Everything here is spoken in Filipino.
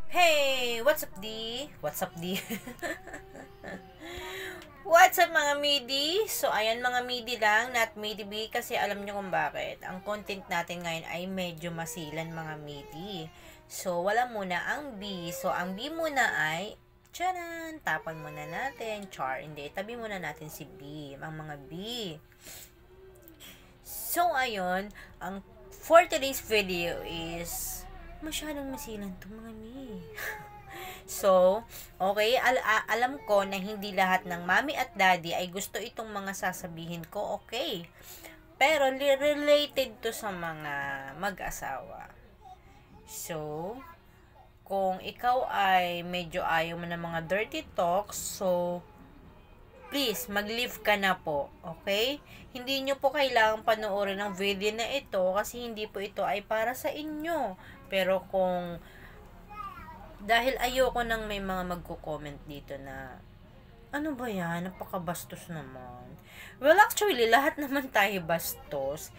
Hey! What's up, D? What's up, D? What's up, mga midi? So, ayan mga midi lang, not midi B, kasi alam nyo kung bakit. Ang content natin ngayon ay medyo masilan, mga midi. So, wala muna ang B. So, ang B muna ay, tcharan! Tapan muna natin. Char, hindi. Tabi muna natin si B. Ang mga B. So, ayun, ang for today's video is masyadong masilan to, mga mi. So, okay, alam ko na hindi lahat ng mami at daddy ay gusto itong mga sasabihin ko, okay. Pero related to sa mga mag-asawa. So, kung ikaw ay medyo ayaw mo ng mga dirty talks, so please, mag-leave ka na po, okay? Hindi nyo po kailangang panoorin ng video na ito kasi hindi po ito ay para sa inyo. Pero kung dahil ayoko nang may mga magko-comment dito na ano ba yan? Napakabastos naman. Well, actually, lahat naman tayo bastos.